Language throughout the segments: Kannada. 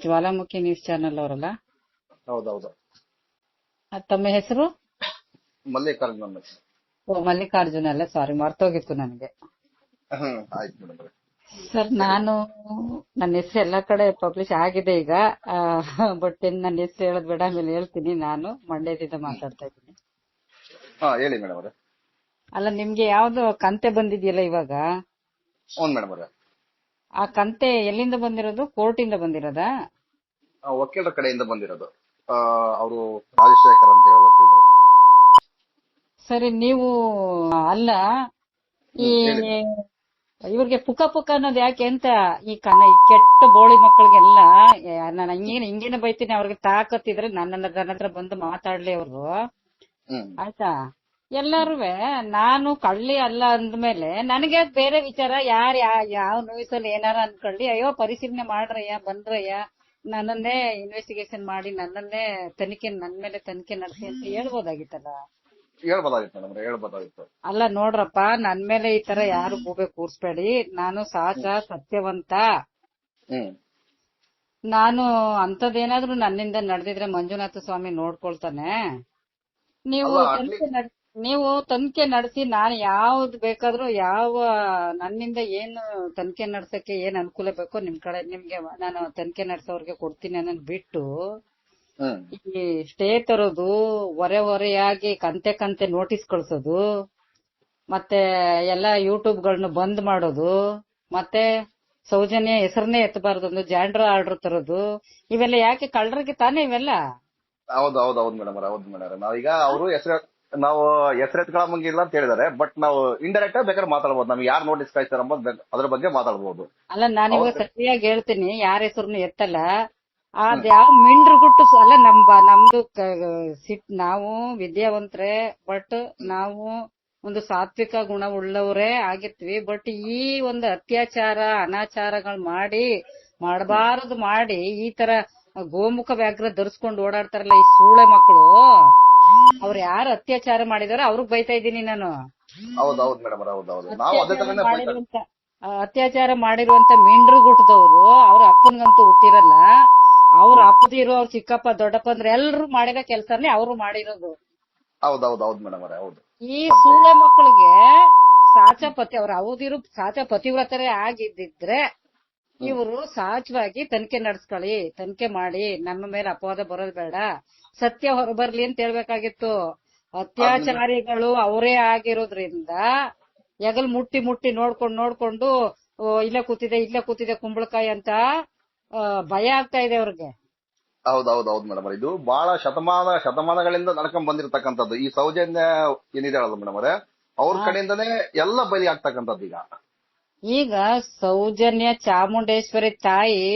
ಜ್ವಾಲಾಮುಖಿ ನ್ಯೂಸ್ ಚಾನೆಲ್ ಅವರಲ್ಲ? ಹೌದೌದು. ತಮ್ಮ ಹೆಸರು? ಮಲ್ಲಿಕಾರ್ಜುನ್. ಓ, ಮಲ್ಲಿಕಾರ್ಜುನ್ ಅಲ್ಲ, ಸಾರಿ, ಮರ್ತೋಗಿತ್ತು ನನಗೆ. ಆಯ್ತು ಮೇಡಮ್. ಸರ್, ನನ್ನ ಹೆಸರು ಎಲ್ಲಾ ಕಡೆ ಪಬ್ಲಿಷ್ ಆಗಿದೆ ಈಗ, ಬಟ್ ನನ್ನ ಹೆಸರು ಹೇಳೋದ್ ಬೇಡ, ಆಮೇಲೆ ಹೇಳ್ತೀನಿ. ನಾನು ಮಂಡ್ಯದಿಂದ ಮಾತಾಡ್ತಾ ಇದ್ದೀನಿ. ಹೇಳಿ ಮೇಡಮ್ ಅವರೇ. ಅಲ್ಲ, ನಿಮ್ಗೆ ಯಾವ್ದು ಕಂತೆ ಬಂದಿದೆಯಲ್ಲ ಇವಾಗ? ಹೌದು ಮೇಡಮ್ ಅವರೇ. ಆ ಕಂತೆ ಎಲ್ಲಿಂದ ಬಂದಿರೋದು? ಕೋರ್ಟಿಂದ ಬಂದಿರೋದಾ? ವಕೀಲರ ಕಡೆಯಿಂದ ಬಂದಿರೋದು. ಅವರು ರಾಜಶೇಖರ್ ಅಂತ ಹೇಳಿ ವಕೀಲರು. ಸರಿ, ನೀವು ಅಲ್ಲ, ಈ ಇವ್ರಿಗೆ ಪುಕ ಪುಕ ಅನ್ನೋದು ಯಾಕೆ ಅಂತ, ಈ ಕೆಟ್ಟ ಬೋಳಿ ಮಕ್ಕಳಿಗೆಲ್ಲ ನಾನು ಹಿಂಗೇನೆ ಬೈತೀನಿ. ಅವ್ರಿಗೆ ತಾಕತ್ತಿದ್ರೆ ನನ್ನ ಹತ್ರ ಬಂದು ಮಾತಾಡ್ಲಿ ಅವರು, ಆಯ್ತಾ? ಎಲ್ಲಾರುವೆ ನಾನು ಕಳ್ಳಿ ಅಲ್ಲ ಅಂದ್ಮೇಲೆ ನನಗೆ ಬೇರೆ ವಿಚಾರ, ಯಾವ ನ್ಯೂಸ್ ಅಲ್ಲಿ ಏನಾರ ಅನ್ಕೊಳ್ಳಿ, ಅಯ್ಯೋ ಪರಿಶೀಲನೆ ಮಾಡ್ರಯ್ಯ, ಬಂದ್ರಯ್ಯ, ನನ್ನನ್ನೇ ಇನ್ವೆಸ್ಟಿಗೇಷನ್ ಮಾಡಿ, ನನ್ನನ್ನೇ ನನ್ನ ಮೇಲೆ ತನಿಖೆ ನಡೆಸಿ ಅಂತ ಹೇಳ್ಬೋದಾಗಿತ್ತಲ್ಲ. ಹೇಳ್ಬೋದಾಗಿತ್ತು. ಅಲ್ಲ ನೋಡ್ರಪ್ಪ, ನನ್ ಮೇಲೆ ಈ ತರ ಯಾರು ಗೂಬೆ ಕೂರ್ಸ್ಬೇಡಿ. ನಾನು ಸಹಜ ಸತ್ಯವಂತ. ನಾನು ಅಂತದೇನಾದ್ರೂ ನನ್ನಿಂದ ನಡೆದಿದ್ರೆ ಮಂಜುನಾಥ ಸ್ವಾಮಿ ನೋಡ್ಕೊಳ್ತಾನೆ. ನೀವು ತನಿಖೆ ನಡೆಸಿ, ನಾನು ಯಾವ್ದು ಬೇಕಾದ್ರೂ, ನನ್ನಿಂದ ಏನು ತನಿಖೆ ನಡ್ಸಕ್ಕೆ ಏನ್ ಅನುಕೂಲ ಬೇಕೋ ನಿಮ್ಗೆ ನಾನು ತನಿಖೆ ನಡೆಸೋರ್ಗೆ ಕೊಡ್ತೀನಿ ಅನ್ನೋದ್ ಬಿಟ್ಟು, ಈ ಸ್ಟೇ ತರೋದು, ಹೊರೆಯಾಗಿ ಕಂತೆ ನೋಟಿಸ್ ಕಳ್ಸೋದು, ಮತ್ತೆ ಎಲ್ಲ ಯೂಟ್ಯೂಬ್ಗಳನ್ನ ಬಂದ್ ಮಾಡೋದು, ಮತ್ತೆ ಸೌಜನ್ಯ ಹೆಸರನ್ನೇ ಎತ್ತಬಾರ್ದು ಜಾಂಡ್ರ ಆರ್ಡರ್ ತರೋದು, ಇವೆಲ್ಲ ಯಾಕೆ? ಕಳ್ಳರಿಗೆ ತಾನೇ ಇವೆಲ್ಲ. ಹೌದು ಮೇಡಮ್, ಹೌದು ಮೇಡಮ್. ನಾವೀಗ ಅವರು ನಾವು ಹೆಸರೆತ್ಕೊಳ್ಳಂಗಿಲ್ಲ ಅಂತ ಹೇಳಿದಾರೆ, ಬಟ್ ನಾವು ಇಂಡೈರೆಕ್ಟ್ ಆಗಿ ಬೇಕಾದ್ರೆ ಮಾತಾಡ್ಬೋದು. ನಮ್ಗೆ ಯಾರು ನೋಟಿಸ್ ಕಳಿಸ್ತಾರೆ ಅದ್ರ ಬಗ್ಗೆ ಮಾತಾಡ್ಬೋದು. ಅಲ್ಲ, ನಾನಿವಾಗ ಸರಿಯಾಗಿ ಹೇಳ್ತೀನಿ, ಯಾರ ಹೆಸರು ಎತ್ತಲ್ಲ. ಅದ್ಯಾವ ಮಿಂಡ್ರು ಗುಟ್ಟು ಅಲ್ಲ, ನಮ್ದು ನಾವು ವಿದ್ಯಾವಂತರೇ, ಬಟ್ ನಾವು ಒಂದು ಸಾತ್ವಿಕ ಗುಣ ಉಳ್ಳವರೇ ಆಗಿರ್ತೀವಿ. ಬಟ್ ಈ ಒಂದು ಅತ್ಯಾಚಾರ ಅನಾಚಾರಗಳು ಮಾಡಬಾರದು ಮಾಡಿ, ಈ ತರ ಗೋಮುಖ ವ್ಯಾಘ್ರ ಧರಿಸ್ಕೊಂಡು ಓಡಾಡ್ತಾರಲ್ಲ ಈ ಸೂಳೆ ಮಕ್ಕಳು, ಅವ್ರು ಯಾರು ಅತ್ಯಾಚಾರ ಮಾಡಿದಾರೋ ಅವ್ರಿಗೆ ಬೈತಾ ಇದ್ದೀನಿ ನಾನು. ಅತ್ಯಾಚಾರ ಮಾಡಿರುವಂತ ಮಿಂಡ್ರು ಗುಟ್ಟದವ್ರು ಅವ್ರ ಅಪ್ಪನ್ಗಂತೂ ಹುಟ್ಟಿರಲ್ಲ. ಅವ್ರ ಅಪ್ಪದಿರೋ, ಅವ್ರ ಚಿಕ್ಕಪ್ಪ ದೊಡ್ಡಪ್ಪ ಅಂದ್ರೆ ಎಲ್ರು ಮಾಡಿರೋ ಕೆಲ್ಸನೇ ಅವ್ರು ಮಾಡಿರೋದು. ಈ ಸೂಳೆ ಮಕ್ಕಳಿಗೆ ಸಾಚಪತಿ, ಅವ್ರ ಅವಧಿರು ಸಾಚ ಪತಿವ್ರತರೇ ಆಗಿದ್ದಿದ್ರೆ ಇವರು ಸಹಜವಾಗಿ ತನಿಖೆ ನಡೆಸ್ಕೊಳ್ಳಿ, ತನಿಖೆ ಮಾಡಿ, ನಮ್ಮ ಮೇಲೆ ಅಪವಾದ ಬರೋದು ಬೇಡ, ಸತ್ಯ ಹೊರಬರ್ಲಿ ಅಂತ ಹೇಳ್ಬೇಕಾಗಿತ್ತು. ಅತ್ಯಾಚಾರಿಗಳು ಅವರೇ ಆಗಿರೋದ್ರಿಂದ ಹೆಗಲ್ ಮುಟ್ಟಿ ನೋಡ್ಕೊಂಡು ಇಲ್ಲೇ ಕೂತಿದೆ ಕುಂಬಳಕಾಯಿ ಅಂತ ಭಯ ಆಗ್ತಾ ಇದೆ ಅವ್ರಿಗೆ. ಹೌದು ಮೇಡಮ್, ಇದು ಬಹಳ ಶತಮಾನಗಳಿಂದ ನಡ್ಕೊಂಡ್ ಬಂದಿರತಕ್ಕಂಥದ್ದು. ಈ ಸೌಜನ್ಯ ಏನಿದಾಳಲ್ಲ ಮೇಡಮ್ ಅವರೇ, ಅವ್ರ ಕಡೆಯಿಂದನೇ ಎಲ್ಲ ಬಲಿ ಆಗ್ತಕ್ಕಂಥದ್ದು. ಈಗ ಸೌಜನ್ಯ ಚಾಮುಂಡೇಶ್ವರಿ ತಾಯಿ,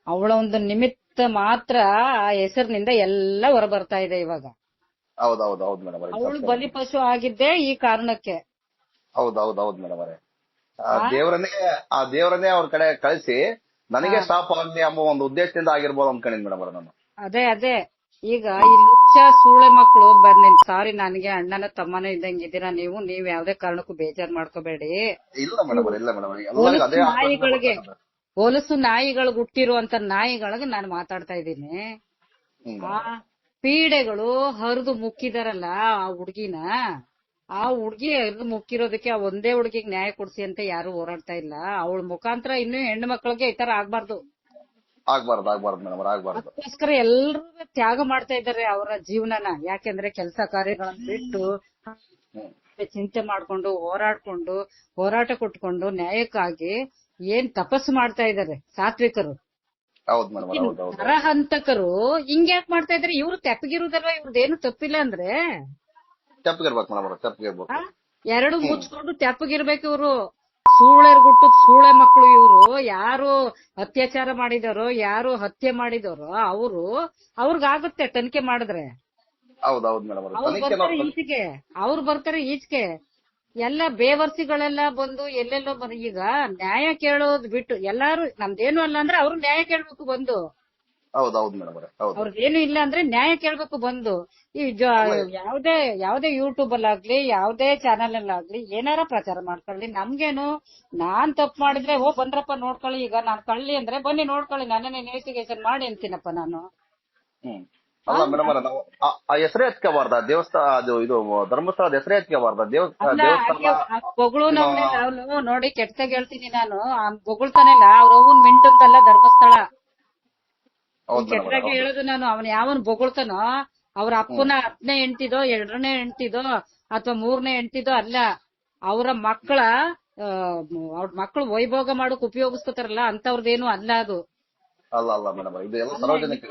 ಅವಳ ಒಂದು ನಿಮಿತ್ತ ಮಾತ್ರ ಆ ಹೆಸರಿನಿಂದ ಎಲ್ಲ ಹೊರ ಬರ್ತಾ ಇದೆ ಇವಾಗ. ಹೌದು ಮೇಡಮ್, ಅವಳು ಬಲಿಪಶು ಆಗಿದ್ದೆ ಈ ಕಾರಣಕ್ಕೆ. ಹೌದು ಮೇಡಮ್ ಅವರೇ, ಆ ದೇವರನ್ನೇ ಅವ್ರ ಕಡೆ ಕಳಿಸಿ ನನಗೆ ಶಾಪ ಆಗಲಿ ಎಂಬ ಒಂದು ಉದ್ದೇಶದಿಂದ ಆಗಿರ್ಬೋದು ಅನ್ಕೊಂಡಿನಿ ಮೇಡಮ್ ಅವರ. ನಾನು ಅದೇ ಈಗ ಈ ಲುಚ್ಚ ಸೂಳೆ ಮಕ್ಕಳು ಸಾರಿ, ನನಗೆ ಅಣ್ಣನ ತಮ್ಮನ ಇದ್ದಂಗಿದ್ದೀರಾ ನೀವು ಯಾವ್ದೇ ಕಾರಣಕ್ಕೂ ಬೇಜಾರ್ ಮಾಡ್ಕೋಬೇಡಿ. ಹೊಲಸು ನಾಯಿಗಳಿಗೆ ಹುಟ್ಟಿರುವಂತ ನಾಯಿಗಳಿಗೆ ನಾನು ಮಾತಾಡ್ತಾ ಇದ್ದೀನಿ. ಆ ಪೀಡೆಗಳು ಹರಿದು ಮುಕ್ಕಿದಾರಲ್ಲ ಆ ಹುಡ್ಗಿನ, ಆ ಹುಡ್ಗಿ ಹರಿದು ಮುಕ್ಕಿರೋದಕ್ಕೆ ಆ ಒಂದೇ ಹುಡ್ಗಿಗೆ ನ್ಯಾಯ ಕೊಡ್ಸಿ ಅಂತ ಯಾರು ಹೋರಾಡ್ತಾ ಇಲ್ಲ. ಅವಳ ಮುಖಾಂತರ ಇನ್ನು ಹೆಣ್ಣು ಮಕ್ಕಳಿಗೆ ಈ ತರ ಆಗ್ಬಾರ್ದು. ಅದಕ್ಕೋಸ್ಕರ ಎಲ್ರೂ ತ್ಯಾಗ ಮಾಡ್ತಾ ಇದ್ದಾರೆ ಅವರ ಜೀವನನ. ಯಾಕೆಂದ್ರೆ ಕೆಲಸ ಕಾರ್ಯಗಳನ್ನ ಬಿಟ್ಟು ಚಿಂತೆ ಮಾಡ್ಕೊಂಡು ಹೋರಾಟ ಕೊಟ್ಕೊಂಡು ನ್ಯಾಯಕ್ಕಾಗಿ ಏನ್ ತಪಸ್ಸು ಮಾಡ್ತಾ ಇದ್ದಾರೆ ಸಾತ್ವಿಕರು. ನರಹಂತಕರು ಹಿಂಗ್ಯಾಕ್ ಮಾಡ್ತಾ ಇದಾರೆ? ಇವ್ರು ತೆಪ್ಪಗಿರುದಲ್ವಾ? ಇವ್ರದ್ದೇನು ತಪ್ಪಿಲ್ಲ ಅಂದ್ರೆ ಎರಡು ಮುಚ್ಕೊಂಡು ತೆಪ್ಪಗಿರ್ಬೇಕು ಇವ್ರು. ಸೂಳೆರ್ಗುಟ್ಟು ಸೂಳೆ ಮಕ್ಕಳು ಇವ್ರು. ಯಾರು ಅತ್ಯಾಚಾರ ಮಾಡಿದಾರೋ, ಯಾರು ಹತ್ಯೆ ಮಾಡಿದಾರೋ ಅವ್ರಿಗಾಗುತ್ತೆ ತನಿಖೆ ಮಾಡಿದ್ರೆ. ಅವ್ರು ಬರ್ತಾರೆ ಈಚೆಗೆ. ಎಲ್ಲ ಬೇವರ್ಸಿಗಳೆಲ್ಲ ಬಂದು ಎಲ್ಲೆಲ್ಲೋ ಈಗ ನ್ಯಾಯ ಕೇಳೋದು ಬಿಟ್ಟು ಎಲ್ಲಾರು ನಮ್ದೇನು ಅಲ್ಲ ಅಂದ್ರೆ ಅವ್ರು ನ್ಯಾಯ ಕೇಳ್ಬೇಕು ಬಂದು. ಹೌದೌದು ಮೇಡಮ್ ಅವರೇ, ಹೌದು. ಅವ್ರದ್ದೇನು ಇಲ್ಲ ಅಂದ್ರೆ ನ್ಯಾಯ ಕೇಳ್ಬೇಕು ಬಂದು. ಈ ಯಾವ್ದೇ ಯೂಟ್ಯೂಬ್ ಅಲ್ಲಾಗ್ಲಿ ಯಾವ್ದೇ ಚಾನಲ್ ಅಲ್ಲಾಗ್ಲಿ ಏನಾರ ಪ್ರಚಾರ ಮಾಡ್ಕೊಳ್ಳಿ, ನಮ್ಗೇನು. ನಾನ್ ತಪ್ಪು ಮಾಡಿದ್ರೆ ಬಂದ್ರಪ್ಪ ನೋಡ್ಕೊಳ್ಳಿ, ಈಗ ನಾನ್ ಕಳ್ಳಿ ಅಂದ್ರೆ ಬನ್ನಿ ನೋಡ್ಕೊಳ್ಳಿ, ನನ್ನೇ ಇನ್ವೆಸ್ಟಿಗೇಷನ್ ಮಾಡಿ ಅಂತೀನಪ್ಪ ನಾನು. ಹ್ಮ್. ಅಲ್ಲ ಮೇಡಮ್ ಅವರೇ, ನಾವು ಆ ಹೆಸರೇ ಎತ್ಕೋಬಾರ್ದ ದೇವಸ್ಥಾನ, ಅದು ಇದು ಧರ್ಮಸ್ಥಳದ ಹೆಸರೇ ಎತ್ಕೋಬಾರ್ದ ದೇವಸ್ಥಾನ. ಬೊಗಳು ನಾವು ನೋಡಿ ಕೆಟ್ಟದಾಗ ಹೇಳ್ತೀನಿ ನಾನು, ಬೊಗಳ್ತಾನೆಲ್ಲ ಅವ್ರ ಅವ್ವನ್ ಮಿಂಟದ್ದಲ್ಲ ಧರ್ಮಸ್ಥಳ. ಹೌದು ಮೇಡಮ್ ಕೆಟ್ಟದಾಗಿ ಹೇಳುದು ನಾನು. ಅವನ್ ಯಾವನ್ ಬೊಗಳ್ತಾನೋ ಅವ್ರ ಅಪ್ಪನ 10ನೇ ಹೆಂಡ್ತಿದೋ 2ನೇ ಹೆಂಡ್ತಿದೋ ಅಥವಾ 3ನೇ ಹೆಂಡ್ತಿದೋ ಅಲ್ಲ, ಅವರ ಮಕ್ಕಳ ಅವ್ರ ಮಕ್ಕಳು ವೈಭೋಗ ಮಾಡೋಕ್ ಉಪಯೋಗಿಸ್ಕೊತಾರಲ್ಲ ಅಂತವ್ರದ್ದೇನು ಅಲ್ಲ ಅದು. ಅಲ್ಲ ಮೇಡಮ್, ಇದು ಎಲ್ಲ ಸಾರ್ವಜನಿಕ.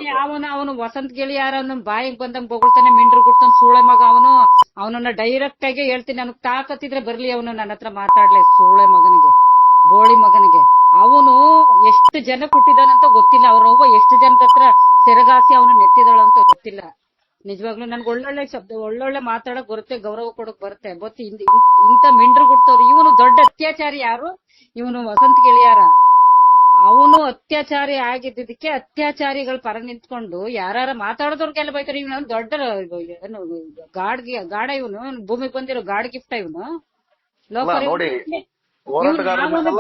ಅವನು ವಸಂತ ಗೆಳೆಯಾರ ಬಾಯಿಗೆ ಬಂದಂಗ್ ಬೊಗಳ್ತಾನೆ, ಮಿಂಡ್ರು ಕೊಡ್ತಾನೆ ಸೂಳೆ ಮಗ ಅವನು. ಅವನನ್ನ ಡೈರೆಕ್ಟ್ ಆಗಿ ಹೇಳ್ತೀನಿ, ನನಗ್ ತಾಕತ್ತಿದ್ರೆ ಬರ್ಲಿ ಅವನು ನನ್ನ ಹತ್ರ ಮಾತಾಡ್ಲಿ, ಸೂಳೆ ಮಗನಿಗೆ, ಬೋಳಿ ಮಗನಿಗೆ. ಅವನು ಎಷ್ಟು ಜನ ಕೊಟ್ಟಿದ್ದಾನಂತ ಗೊತ್ತಿಲ್ಲ, ಅವ್ರವ್ವ ಎಷ್ಟು ಜನದ ಹತ್ರ ಸೆರಗಾಸಿ ಅವನು ನೆತ್ತಿದಾಳಂತ ಗೊತ್ತಿಲ್ಲ. ನಿಜವಾಗ್ಲೂ ನನ್ಗೆ ಒಳ್ಳೊಳ್ಳೆ ಶಬ್ದ, ಒಳ್ಳೊಳ್ಳೆ ಮಾತಾಡಕ್ ಬರುತ್ತೆ, ಗೌರವ ಕೊಡಕ್ ಬರುತ್ತೆ. ಬಟ್ ಇಂತ ಮಿಂಡ್ರು ಕೊಡ್ತವ್ರು. ಇವನು ದೊಡ್ಡ ಅತ್ಯಾಚಾರಿ ಯಾರು? ಇವನು ವಸಂತ ಗೆಳೆಯಾರ. ಅವನು ಅತ್ಯಾಚಾರಿ ಆಗಿದ್ದಕ್ಕೆ ಅತ್ಯಾಚಾರಿಗಳ ಪರ ನಿಂತ್ಕೊಂಡು ಯಾರ ಮಾತಾಡೋದವ್ರಿಗೆಲ್ಲ ಬೈತಾರೆ. ಇವನು ದೊಡ್ಡ ಗಾಡ, ಇವನು ಭೂಮಿಗೆ ಬಂದಿರೋ ಗಾಡ್ ಗಿಫ್ಟ್. ಇವನು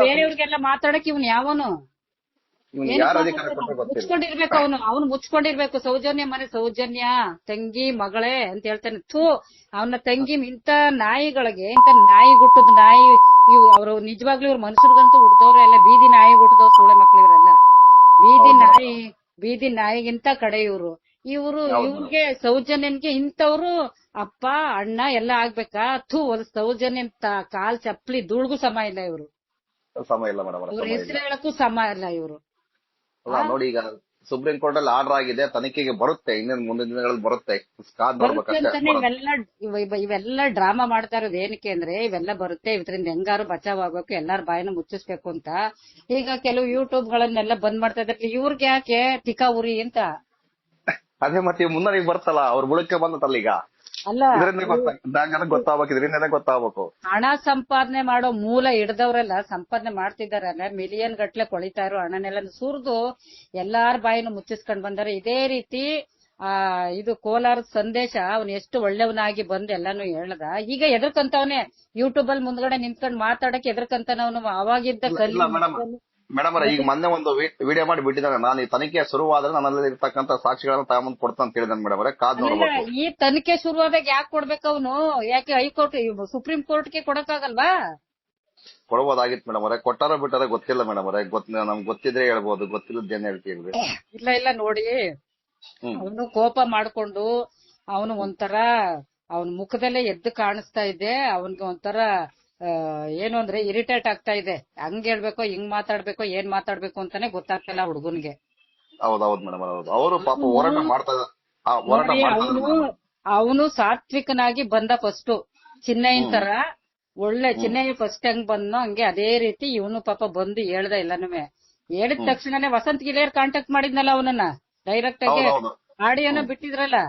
ಬೇರೆಯವ್ರಿಗೆಲ್ಲ ಮಾತಾಡಕ್ ಇವನು ಯಾವನು? ಮುಚ್ಕೊಂಡಿರ್ಬೇಕು ಅವನು ಮುಚ್ಕೊಂಡಿರ್ಬೇಕು. ಸೌಜನ್ಯ ಮನೆ ಸೌಜನ್ಯ ತಂಗಿ ಮಗಳೇ ಅಂತ ಹೇಳ್ತಾನೆ. ಅವನ ತಂಗಿ ಇಂತ ನಾಯಿಗಳಿಗೆ, ಇಂತ ನಾಯಿ ಗುಟ್ಟದ ನಾಯಿ ಇವ್. ಅವ್ರು ನಿಜವಾಗ್ಲೂ ಇವ್ರ ಮನುಷ್ಯರಿಗಂತೂ ಹುಡ್ದವ್ರೆ ಅಲ್ಲ, ಬೀದಿ ನಾಯಿ ಹುಟ್ಟದವ್ ಸೂಳೆ ಮಕ್ಳು ಇವರೆಲ್ಲ. ಬೀದಿ ನಾಯಿಗಿಂತ ಕಡೆ ಇವ್ರಿಗೆ ಸೌಜನ್ಯನ್ಗೆ ಇಂಥವ್ರು ಅಪ್ಪ ಅಣ್ಣ ಎಲ್ಲ ಆಗ್ಬೇಕಾ? ಸೌಜನ್ಯ ಕಾಲ್ ಚಪ್ಪಲಿ ಧೂಳ್ಗೂ ಸಮ ಇಲ್ಲ ಇವ್ರು. ಸಮ ಇಲ್ಲ ಮೇಡಮ್, ಇವ್ರ ಹೆಸರು ಹೇಳಕ್ಕೂ ಸಮ ಇಲ್ಲ ಇವ್ರು. ನೋಡಿ, ಈಗ ಸುಪ್ರೀಂ ಕೋರ್ಟ್ ಅಲ್ಲಿ ಆರ್ಡರ್ ಆಗಿದೆ, ತನಿಖೆಗೆ ಬರುತ್ತೆ, ಇನ್ನೇನು ಮುಂದಿನ ದಿನಗಳಲ್ಲಿ ಬರುತ್ತೆ. ಇವೆಲ್ಲ ಡ್ರಾಮಾ ಮಾಡ್ತಾ ಇರೋದು ಏನಕ್ಕೆ ಅಂದ್ರೆ, ಇವೆಲ್ಲ ಬರುತ್ತೆ, ಇದರಿಂದ ಹೆಂಗಾರು ಬಚಾವ್ ಆಗ್ಬೇಕು, ಎಲ್ಲಾರ ಬಾಯಿನ ಮುಚ್ಚಿಸ್ಬೇಕು ಅಂತ. ಈಗ ಕೆಲವು ಯೂಟ್ಯೂಬ್ ಗಳನ್ನೆಲ್ಲ ಬಂದ್ ಮಾಡ್ತಾ ಇದ್ರೆ ಇವ್ರಿಗೆ ಯಾಕೆ ತಿಕಾ ಉರಿ ಅಂತ. ಅದೇ ಮತ್ತೆ ಮುನ್ನಡೆಗೆ ಬರ್ತಲ್ಲ, ಅವ್ರ ಬುಡಕ್ಕೆ ಬಂದತ್ತಲ್ಲ ಈಗ. ಅಲ್ಲ, ಗೊತ್ತಾಗ್ಬೇಕು, ಇದರಿಂದ ಗೊತ್ತಾಗ್ಬೇಕು. ಹಣ ಸಂಪಾದನೆ ಮಾಡೋ ಮೂಲ ಹಿಡ್ದವ್ರೆಲ್ಲ ಸಂಪಾದನೆ ಮಾಡ್ತಿದಾರಲ್ಲ, ಮಿಲಿಯನ್ ಗಟ್ಲೆ ಕೊಳಿತಾ ಇರೋ ಹಣನೆಲ್ಲ ಸುರಿದು ಎಲ್ಲಾರ ಬಾಯಿನ ಮುಚ್ಚಿಸ್ಕೊಂಡ್ ಬಂದಾರೆ. ಇದೇ ರೀತಿ ಇದು ಕೋಲಾರದ ಸಂದೇಶ ಅವ್ನು ಎಷ್ಟು ಒಳ್ಳೆವನಾಗಿ ಬಂದ್ ಎಲ್ಲಾನು ಹೇಳ್ದ. ಈಗ ಎದ್ರಕಂತವನೇ ಯೂಟ್ಯೂಬ್ ಅಲ್ಲಿ ಮುಂದ್ಗಡೆ ನಿಂತ್ಕೊಂಡ್ ಮಾತಾಡಕ್ ಎದ್ರಕಂತನವನು. ಅವಾಗಿದ್ದ ಮೇಡಮ್ ಈಗ ಮೊನ್ನೆ ಒಂದು ವಿಡಿಯೋ ಮಾಡಿ ಬಿಟ್ಟಿದ್ದಾನೆ, ನಾನು ಈ ತನಿಖೆ ಶುರುವಾದ್ರೆ ನನ್ನಲ್ಲಿ ಇರ್ತಕ್ಕಂಥ ಸಾಕ್ಷಿಗಳನ್ನ ತಗೊಂಡ್ ಕೊಡ್ತಾನೆ ಅಂತ ಹೇಳಿದಾನೆ ಮೇಡಮ್ ಅವರೇ. ಕಾದ್ ನೋಡ್ಬೇಕು. ಈ ತನಿಖೆ ಶುರುವಾದಾಗ ಯಾಕೆ ಕೊಡ್ಬೇಕು ಅವನು? ಯಾಕೆ ಹೈಕೋರ್ಟ್ ಸುಪ್ರೀಂ ಕೋರ್ಟ್ಗೆ ಕೊಡಕ್ಕಾಗಲ್ವಾ? ಕೊಡಬಹುದಾಗಿತ್ತು ಮೇಡಮ್ ಅವರೇ. ಕೊಟ್ಟಾರ ಬಿಟ್ಟಾರ ಗೊತ್ತಿಲ್ಲ ಮೇಡಮ್ ಅವರೇ. ನಮ್ಗೆ ಗೊತ್ತಿದ್ರೆ ಹೇಳ್ಬೋದು, ಗೊತ್ತಿಲ್ಲದೇನ್ ಹೇಳ್ತೀವಿ. ಇಲ್ಲ ನೋಡಿ, ಅವನು ಕೋಪ ಮಾಡ್ಕೊಂಡು ಅವನು ಒಂಥರ ಅವನ ಮುಖದಲ್ಲೇ ಎದ್ದು ಕಾಣಿಸ್ತಾ ಇದೆ. ಅವನ್ಗೆ ಒಂಥರ ಏನು ಅಂದ್ರೆ ಇರಿಟೇಟ್ ಆಗ್ತಾ ಇದೆ. ಹಂಗ್ ಹೇಳ್ಬೇಕೋ ಹಿಂಗ್ ಮಾತಾಡ್ಬೇಕೋ ಏನ್ ಮಾತಾಡ್ಬೇಕು ಅಂತಾನೆ ಗೊತ್ತಾಗ್ತಿಲ್ಲ ಹುಡುಗನ್ಗೆ. ಹೌದೌದು ಮೇಡಮ್, ಅವರು ಪಾಪ ಹೋರಾಟ ಮಾಡ್ತಾ. ಅವನು ಸಾತ್ವಿಕನಾಗಿ ಬಂದ ಫಸ್ಟ್, ಚಿನ್ನಯ್ಯನ್ ತರ ಒಳ್ಳೆ ಚಿನ್ನಯ್ಯ ಫಸ್ಟ್ ಹೆಂಗ್ ಬಂದ್ನೋ ಹಂಗೆ ಅದೇ ರೀತಿ ಇವನು ಪಾಪ ಬಂದು ಹೇಳ್ದ ಎಲ್ಲಾನು. ಹೇಳಿದ ತಕ್ಷಣನೇ ವಸಂತ್ ಗಿಳಿಯರ್ ಕಾಂಟ್ಯಾಕ್ಟ್ ಮಾಡಿದ್ನಲ್ಲ ಅವನನ್ನ ಡೈರೆಕ್ಟ್ ಆಗಿ. ಆಡಿಯೋನ ಬಿಟ್ಟಿದ್ರಲ್ಲ.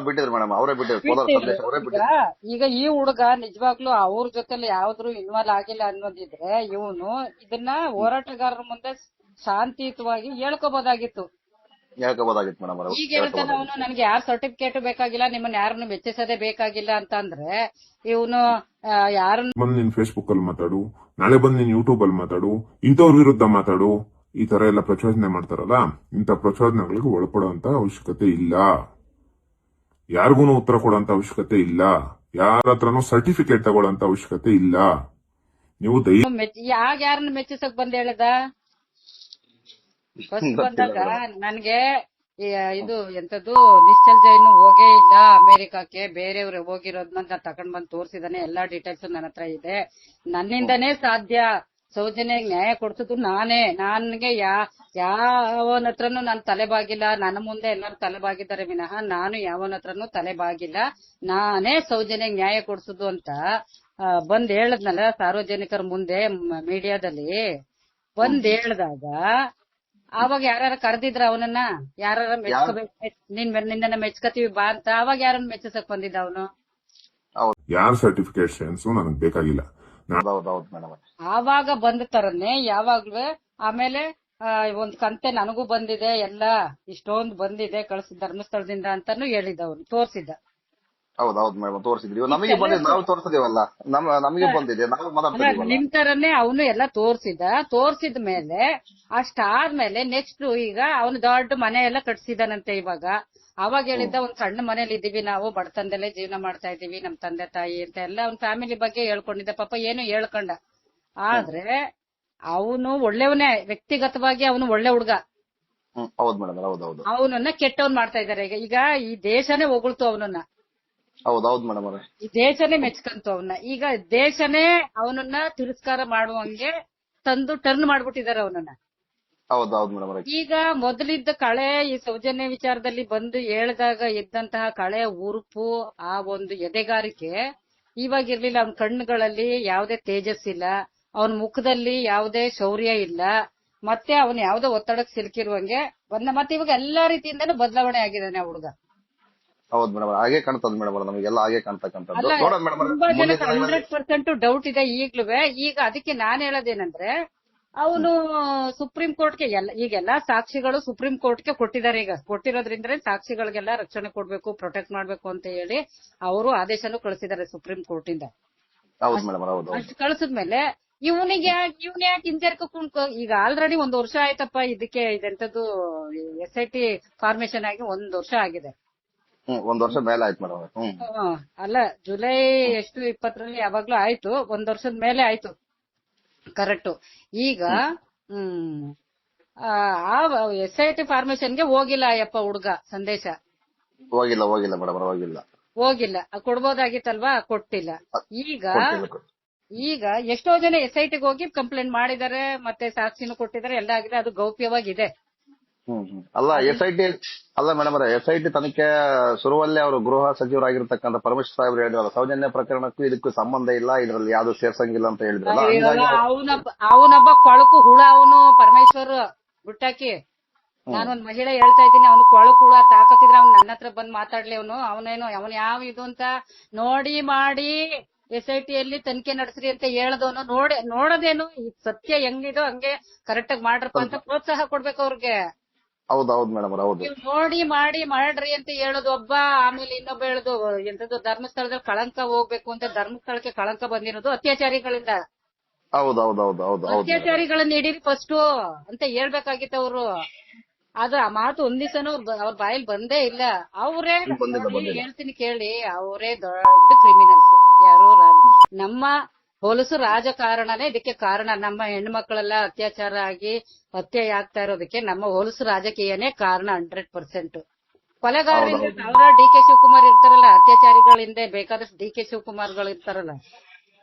ಬಿಟ್ಟಿದ್ರು ಮೇಡಮ್, ಅವರೇ ಬಿಟ್ಟಿದ್ರು. ಈಗ ಈ ಹುಡುಗ ನಿಜವಾಗ್ಲೂ ಅವ್ರ ಜೊತೆಲಿ ಯಾವ್ದ್ರು ಇನ್ವಾಲ್ವ್ ಆಗಿಲ್ಲ ಅನ್ನೋದಿದ್ರೆ ಇವನು ಇದನ್ನ ಹೋರಾಟಗಾರರ ಮುಂದೆ ಶಾಂತಿಯುತವಾಗಿ ಹೇಳ್ಕೋಬಹುದಾಗಿತ್ತು ಮೇಡಮ್. ಈಗ ಹೇಳ್ತಾನೆ ಅವನು, ನನ್ಗೆ ಯಾರ್ ಸರ್ಟಿಫಿಕೇಟ್ ಬೇಕಾಗಿಲ್ಲ, ನಿಮ್ಮನ್ನ ಯಾರನ್ನು ಮೆಚ್ಚಿಸೋದೇ ಬೇಕಾಗಿಲ್ಲ ಅಂತ ಅಂದ್ರೆ ಇವನು ಯಾರನ್ನು ಬಂದ್ ನೀನ್ ಫೇಸ್ಬುಕ್ ಅಲ್ಲಿ ಮಾತಾಡು, ನಾಳೆ ಬಂದ್ ನೀನ್ ಯೂಟ್ಯೂಬ್ ಅಲ್ಲಿ ಮಾತಾಡು, ಇಂಥವ್ರ ವಿರುದ್ಧ ಮಾತಾಡು, ಈ ತರ ಎಲ್ಲ ಪ್ರಚೋದನೆ ಮಾಡ್ತಾರಲ್ಲ, ಇಂಥ ಪ್ರಚೋದನೆಗಳಿಗೆ ಒಳಪಡುವಂತ ಅವಶ್ಯಕತೆ ಇಲ್ಲ. ಯಾರಿಗೂ ಉತ್ತರ ಕೊಡುವಂತ ಅವಶ್ಯಕತೆ ಇಲ್ಲ. ಯಾರ ಹತ್ರನೂ ಸರ್ಟಿಫಿಕೇಟ್ ತಗೊಳ್ಳೋಂತ ಅವಶ್ಯಕತೆ ಇಲ್ಲ. ನೀವು ಯಾರನ್ನ ಮೆಚ್ಚಿಸಕ್ ಬಂದ್ ಹೇಳದ? ಫಸ್ಟ್ ಬಂದಾಗ ನನ್ಗೆ ಇದು ಎಂತದ್ದು ನಿಶ್ಚಲ್ ಜೈನ್ ಹೋಗೇ ಇಲ್ಲ ಅಮೆರಿಕಕ್ಕೆ, ಬೇರೆಯವ್ರು ಹೋಗಿರೋದನ್ನ ತಕೊಂಡ್ ಬಂದ್ ತೋರ್ಸಿದಾನೆ. ಎಲ್ಲಾ ಡೀಟೇಲ್ಸ್ ನನ್ನ ಹತ್ರ ಇದೆ. ನನ್ನಿಂದನೇ ಸಾಧ್ಯ ಸೌಜನ್ಯ ನ್ಯಾಯ ಕೊಡ್ಸೋದು ನಾನೇ. ನನ್ಗೆ ಯಾವನ ಹತ್ರನು ನಾನು ತಲೆಬಾಗಿಲ್ಲ. ನನ್ನ ಮುಂದೆ ಎಲ್ಲರೂ ತಲೆಬಾಗಿದ್ದಾರೆ ವಿನಃ ನಾನು ಯಾವನ ಹತ್ರನು ತಲೆಬಾಗಿಲ್ಲ. ನಾನೇ ಸೌಜನ್ಯ ನ್ಯಾಯ ಕೊಡ್ಸೋದು ಅಂತ ಬಂದ್ ಹೇಳದ್ನಲ್ಲ ಸಾರ್ವಜನಿಕರ ಮುಂದೆ ಮೀಡಿಯಾದಲ್ಲಿ ಬಂದ್ ಹೇಳ್ದಾಗ, ಆವಾಗ ಯಾರ ಕರೆದಿದ್ರ ಅವನನ್ನ? ಯಾರ ಮೆಚ್ಕೋಬೇಕು, ನಿನ್ನ ಮೆಚ್ಕೋತೀವಿ ಬಾ ಅಂತ ಅವಾಗ ಯಾರನ್ನ ಮೆಚ್ಚಿಸಕ್ ಬಂದಿದ್ದ ಅವನು? ಯಾರ ಸರ್ಟಿಫಿಕೇಶನ್ಸ್ ನನಗೆ ಬೇಕಾಗಿಲ್ಲ. ಆವಾಗ ಬಂದ ತರನೇ ಯಾವಾಗ್ಲೂ. ಆಮೇಲೆ ಒಂದ್ ಕಂತೆ ನನಗೂ ಬಂದಿದೆ, ಎಲ್ಲ ಇಷ್ಟೊಂದು ಬಂದಿದೆ ಕಳ್ಸಿದ ಧರ್ಮಸ್ಥಳದಿಂದ ಅಂತಾನು ಹೇಳಿದ ಅವನು, ತೋರ್ಸಿದ್ದ. ಹೌದೌದು ಮೇಡಮ್, ತೋರಿಸಿದ್ರಿ. ನಮಗೆ ಬಂದಿದೆ, ನಾವು ತೋರಿಸಿದೀವಲ್ಲ, ನಮಗೆ ಬಂದಿದೆ, ನಾವು ಮಾತಾಡ್ತಿದೀವಲ್ಲ. ನಿಮ್ ತರನೇ ಅವನು ಎಲ್ಲ ತೋರ್ಸಿದ ಮೇಲೆ ಅಷ್ಟಾದ್ಮೇಲೆ ನೆಕ್ಸ್ಟ್ ಈಗ ಅವನು ದೊಡ್ಡ ಮನೆ ಎಲ್ಲ ಕಟ್ಸಿದಾನಂತೆ ಇವಾಗ. ಅವಾಗ ಹೇಳಿದ್ದ ಒಂದ್ ಸಣ್ಣ ಮನೇಲಿ ಇದೀವಿ ನಾವು, ಬಡತನದಲ್ಲೇ ಜೀವನ ಮಾಡ್ತಾ ಇದೀವಿ, ನಮ್ ತಂದೆ ತಾಯಿ ಅಂತ ಎಲ್ಲ ಅವ್ನ ಫ್ಯಾಮಿಲಿ ಬಗ್ಗೆ ಹೇಳ್ಕೊಂಡಿದ್ದ. ಪಾಪ ಏನು ಹೇಳ್ಕೊಂಡ. ಆದ್ರೆ ಅವನು ಒಳ್ಳೆಯವನೇ, ವ್ಯಕ್ತಿಗತವಾಗಿ ಅವನು ಒಳ್ಳೆ ಹುಡ್ಗ. ಹೌದು ಮೇಡಮ್, ಹೌದೌದು. ಅವನನ್ನ ಕೆಟ್ಟವನ್ ಮಾಡ್ತಾ ಇದಾರೆ ಈಗ ಈ ದೇಶನೇ ಹೊಗಳ್ತು ಅವನನ್ನ. ಹೌದೌದು ಮೇಡಮ್ ಅವರೇ, ಈ ದೇಶನೇ ಮೆಚ್ಕಂತು ಅವನ್ನ. ಈಗ ದೇಶನೇ ಅವನನ್ನ ತಿರಸ್ಕಾರ ಮಾಡುವಂಗೆ ತಂದು ಟರ್ನ್ ಮಾಡ್ಬಿಟ್ಟಿದಾರೆ ಅವನನ್ನ. ಹೌದೌದು ಮೇಡಮ್ ಅವರೇ. ಈಗ ಮೊದಲಿದ್ದ ಕಳೆ ಈ ಸೌಜನ್ಯ ವಿಚಾರದಲ್ಲಿ ಬಂದು ಹೇಳ್ದಾಗ ಇದ್ದಂತಹ ಕಳೆ ಉರುಪು, ಆ ಒಂದು ಎದೆಗಾರಿಕೆ ಇವಾಗಿರ್ಲಿಲ್ಲ. ಅವನ ಕಣ್ಣುಗಳಲ್ಲಿ ಯಾವುದೇ ತೇಜಸ್ಸಿಲ್ಲ, ಅವನ ಮುಖದಲ್ಲಿ ಯಾವುದೇ ಶೌರ್ಯ ಇಲ್ಲ, ಮತ್ತೆ ಅವನು ಯಾವುದೋ ಒತ್ತಡಕ್ಕೆ ಸಿಲುಕಿರುವಂಗೆ ಮತ್ತೆ ಇವಾಗ ಎಲ್ಲಾ ರೀತಿಯಿಂದನೂ ಬದಲಾವಣೆ ಆಗಿದ್ದಾನೆ ಆ ಹುಡುಗ. ಹೌದು ಮೇಡಮ್, ಹಾಗೆ ಕಾಣ್ತದ ಮೇಡಮ್, ನಮಗೆಲ್ಲ ಹಾಗೆ ಕಾಣ್ತಕ್ಕಂಥದ್ದು. ತುಂಬಾ ಜನ 100% ಡೌಟ್ ಇದೆ ಈಗ್ಲೂ. ಈಗ ಅದಕ್ಕೆ ನಾನ್ ಹೇಳೋದೇನಂದ್ರೆ, ಅವನು ಸುಪ್ರೀಂ ಕೋರ್ಟ್ಗೆ ಈಗೆಲ್ಲಾ ಸಾಕ್ಷಿಗಳು ಸುಪ್ರೀಂ ಕೋರ್ಟ್ಗೆ ಕೊಟ್ಟಿದ್ದಾರೆ. ಈಗ ಕೊಟ್ಟಿರೋದ್ರಿಂದ ಸಾಕ್ಷಿಗಳಿಗೆಲ್ಲ ರಕ್ಷಣೆ ಕೊಡ್ಬೇಕು, ಪ್ರೊಟೆಕ್ಟ್ ಮಾಡ್ಬೇಕು ಅಂತ ಹೇಳಿ ಅವರು ಆದೇಶನೂ ಕಳಿಸಿದ್ದಾರೆ ಸುಪ್ರೀಂ ಕೋರ್ಟ್ ಇಂದ. ಹೌದು ಮೇಡಮ್, ಹೌದು. ಅಷ್ಟು ಕಳಿಸಿದ್ಮೇಲೆ ಇವನ್ ಯಾಕೆ ಹಿಂಜರ್ಕ ಈಗ ಆಲ್ರೆಡಿ 1 ವರ್ಷ ಆಯ್ತಪ್ಪ ಇದಕ್ಕೆ, ಇದೆಂತದ್ದು SIT ಫಾರ್ಮೇಶನ್ ಆಗಿ 1 ವರ್ಷ ಆಗಿದೆ. 1 ವರ್ಷ ಮೇಲೆ ಆಯ್ತು ಮೇಡಮ್. ಅಲ್ಲ, ಜುಲೈ 20 ಯಾವಾಗ್ಲೂ ಆಯ್ತು, 1 ವರ್ಷದ ಮೇಲೆ ಆಯ್ತು ಕರೆಕ್ಟ್. ಈಗ SIT ಫಾರ್ಮೇಶನ್ಗೆ ಹೋಗಿಲ್ಲ ಅಯ್ಯಪ್ಪ ಹುಡುಗ, ಸಂದೇಶ ಹೋಗಿಲ್ಲ ಮೇಡಮ್, ಹೋಗಿಲ್ಲ. ಕೊಡ್ಬೋದಾಗಿತ್ತಲ್ವಾ, ಕೊಟ್ಟಿಲ್ಲ. ಈಗ ಎಷ್ಟೋ ಜನ SITಗೆ ಹೋಗಿ ಕಂಪ್ಲೇಂಟ್ ಮಾಡಿದ್ದಾರೆ, ಮತ್ತೆ ಸಾಕ್ಷಿನೂ ಕೊಟ್ಟಿದ್ದಾರೆ, ಎಲ್ಲ ಆಗಿದೆ. ಅದು ಗೌಪ್ಯವಾಗಿದೆ. ಅಲ್ಲ SIT ಅಲ್ಲ ಮೇಡಮ್ ಅವರೇ, SIT ತನಿಖೆ ಶುರುವಲ್ಲೇ ಅವರು ಗೃಹ ಸಚಿವರಾಗಿರ್ತಕ್ಕಂಥ ಪರಮೇಶ್ವರ್ ಸಾಹೇಬ್ರು ಹೇಳಿದ್ರಲ್ಲ, ಸೌಜನ್ಯ ಪ್ರಕರಣಕ್ಕೂ ಇದಕ್ಕೂ ಸಂಬಂಧ ಇಲ್ಲ, ಇದ್ರಲ್ಲಿ ಯಾವ್ದು ಸೇರ್ಸಂಗಿಲ್ಲ ಅಂತ ಹೇಳಿದ್ರಲ್ಲ. ಅವನೊಬ್ಬ ಕೊಳಕು ಹುಳ, ಅವನು ಪರಮೇಶ್ವರ್ ಬುಟ್ಟಾಕಿ. ನಾನೊಂದ್ ಮಹಿಳೆ ಹೇಳ್ತಾ ಇದ್ದೀನಿ, ಅವನು ಕೊಳಕು ಹುಳ ತಾಕತ್ತಿದ್ರೆ ಅವ್ನು ನನ್ನ ಹತ್ರ ಬಂದ್ ಮಾತಾಡ್ಲಿ. ಅವನು ಯಾವ ಇದು ಅಂತ ನೋಡಿ ಮಾಡಿ SITಯಲ್ಲಿ ತನಿಖೆ ನಡೆಸ್ರಿ ಅಂತ ಹೇಳದವನು. ನೋಡೋದೇನು ಸತ್ಯ ಹೆಂಗಿದೋ ಹಂಗೆ ಕರೆಕ್ಟ್ ಆಗಿ ಮಾಡ್ರಪ್ಪ ಅಂತ ಪ್ರೋತ್ಸಾಹ ಕೊಡ್ಬೇಕು ಅವ್ರಿಗೆ. ಹೌದೌದು ಮೇಡಮ್, ಹೌದು. ನೋಡಿ ಮಾಡ್ರಿ ಅಂತ ಹೇಳೋದು ಒಬ್ಬ, ಆಮೇಲೆ ಇನ್ನೊಬ್ಬ ಹೇಳುದು ಎಂತದ್ದು ಧರ್ಮಸ್ಥಳದಲ್ಲಿ ಕಳಂಕ ಹೋಗ್ಬೇಕು ಅಂತ. ಧರ್ಮಸ್ಥಳಕ್ಕೆ ಕಳಂಕ ಬಂದಿರೋದು ಅತ್ಯಾಚಾರಿಗಳಿಂದ. ಹೌದೌದು. ಅತ್ಯಾಚಾರಿಗಳನ್ನ ಹಿಡೀರಿ ಫಸ್ಟ್ ಅಂತ ಹೇಳ್ಬೇಕಾಗಿತ್ತು ಅವರು. ಅದು ಆ ಮಾತು ಒಂದ್ ದಿವಸನೂ ಅವ್ರ ಬಾಯಲ್ಲಿ ಬಂದೇ ಇಲ್ಲ. ಅವರೇ ಹೇಳ್ತೀನಿ ಕೇಳಿ, ಅವರೇ ದೊಡ್ಡ ಕ್ರಿಮಿನಲ್ಸ್. ಯಾರು ನಮ್ಮ ಹೊಲಸು ರಾಜಕಾರಣನೇ ಇದಕ್ಕೆ ಕಾರಣ. ನಮ್ಮ ಹೆಣ್ಮಕ್ಳೆಲ್ಲ ಅತ್ಯಾಚಾರ ಆಗಿ ಹತ್ಯೆ ಆಗ್ತಾ ಇರೋದಕ್ಕೆ ನಮ್ಮ ಹೊಲಸು ರಾಜಕೀಯನೇ ಕಾರಣ 100%. ಕೊಲೆಗಾರರಿಂದ ಸಾವಿರ DK ಶಿವಕುಮಾರ್ ಇರ್ತಾರಲ್ಲ, ಅತ್ಯಾಚಾರಿಗಳಿಂದ ಬೇಕಾದಷ್ಟು DK ಶಿವಕುಮಾರ್ಗಳು ಇರ್ತಾರಲ್ಲ.